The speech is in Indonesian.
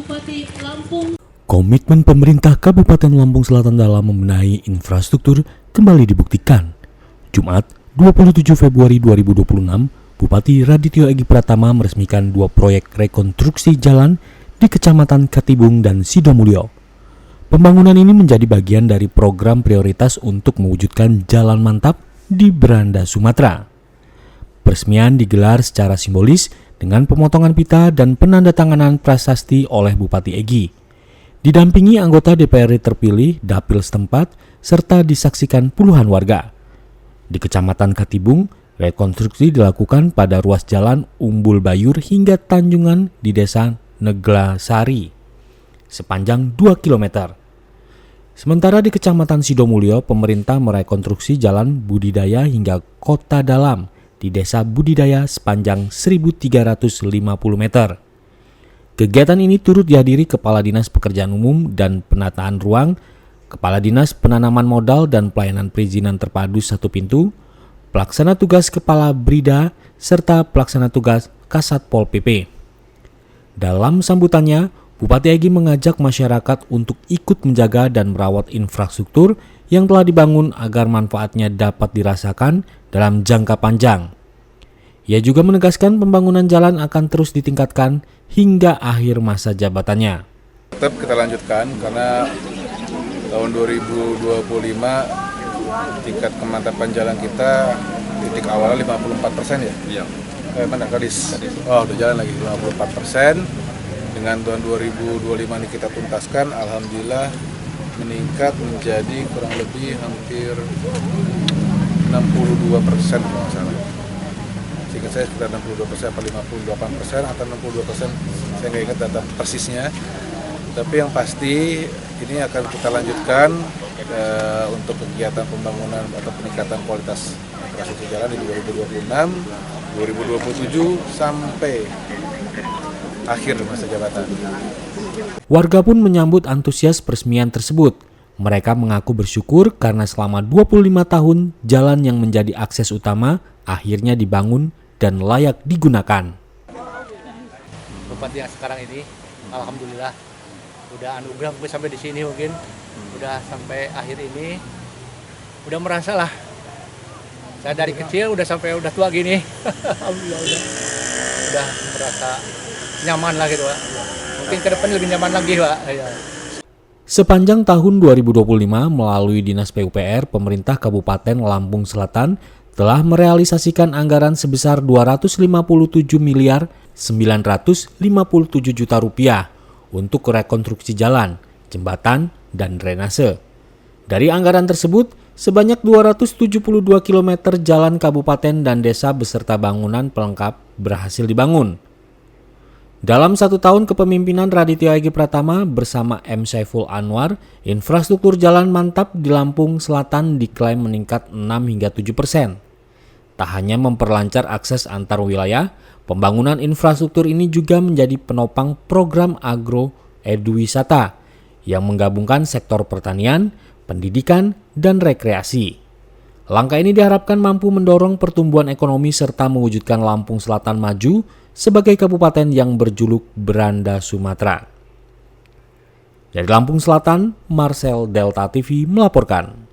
Bupati Lampung. Komitmen pemerintah Kabupaten Lampung Selatan dalam membenahi infrastruktur kembali dibuktikan. Jumat, 27 Februari 2026, Bupati Radityo Egi Pratama meresmikan 2 proyek rekonstruksi jalan di Kecamatan Katibung dan Sidomulyo. Pembangunan ini menjadi bagian dari program prioritas untuk mewujudkan jalan mantap di Beranda, Sumatera. Peresmian digelar secara simbolis dengan pemotongan pita dan penandatanganan prasasti oleh Bupati Egi. Didampingi anggota DPRD terpilih, dapil setempat, serta disaksikan puluhan warga. Di Kecamatan Katibung, rekonstruksi dilakukan pada ruas jalan Umbul Bayur hingga Tanjungan di Desa Neglasari, sepanjang 2 km. Sementara di Kecamatan Sidomulyo, pemerintah merekonstruksi jalan budidaya hingga Kota Dalam di Desa Budidaya sepanjang 1.350 meter. Kegiatan ini turut dihadiri Kepala Dinas Pekerjaan Umum dan Penataan Ruang, Kepala Dinas Penanaman Modal dan Pelayanan Perizinan Terpadu 1 Pintu, Pelaksana Tugas Kepala Brida, serta Pelaksana Tugas Kasat Pol PP. Dalam sambutannya, Bupati Egi mengajak masyarakat untuk ikut menjaga dan merawat infrastruktur yang telah dibangun agar manfaatnya dapat dirasakan dalam jangka panjang. Ia juga menegaskan pembangunan jalan akan terus ditingkatkan hingga akhir masa jabatannya. Tetap kita lanjutkan karena tahun 2025 tingkat kemantapan jalan kita titik awalnya 54% ya? Iya. Mana Kadis? Oh, udah jalan lagi 54%. Dengan tahun 2025 ini kita tuntaskan, alhamdulillah meningkat menjadi kurang lebih hampir 62% kalau nggak salah. Seingat saya sekitar 62% atau 58% atau 62%, saya nggak ingat data persisnya. Tapi yang pasti ini akan kita lanjutkan untuk kegiatan pembangunan atau peningkatan kualitas infrastruktur jalan di 2026, 2027 sampai akhir masa jabatan. Warga pun menyambut antusias peresmian tersebut. Mereka mengaku bersyukur karena selama 25 tahun jalan yang menjadi akses utama akhirnya dibangun dan layak digunakan. Bupati yang sekarang ini, alhamdulillah, udah anugerah sampai di sini mungkin, udah sampai akhir ini, udah merasa lah. Saya dari kecil udah sampai udah tua gini, alhamdulillah udah merasa nyaman lah gitu Pak. Mungkin ke depan lebih nyaman lagi Pak. Ya. Sepanjang tahun 2025 melalui Dinas PUPR, pemerintah Kabupaten Lampung Selatan telah merealisasikan anggaran sebesar 257 miliar 957 juta rupiah untuk rekonstruksi jalan, jembatan, dan drainase. Dari anggaran tersebut, sebanyak 272 km jalan kabupaten dan desa beserta bangunan pelengkap berhasil dibangun. Dalam 1 tahun kepemimpinan Radityo Egi Pratama bersama M. Saiful Anwar, infrastruktur jalan mantap di Lampung Selatan diklaim meningkat 6 hingga 7%. Tak hanya memperlancar akses antar wilayah, pembangunan infrastruktur ini juga menjadi penopang program agro eduwisata yang menggabungkan sektor pertanian, pendidikan, dan rekreasi. Langkah ini diharapkan mampu mendorong pertumbuhan ekonomi serta mewujudkan Lampung Selatan maju sebagai kabupaten yang berjuluk Beranda, Sumatera. Dari Lampung Selatan, Marcel Delta TV melaporkan.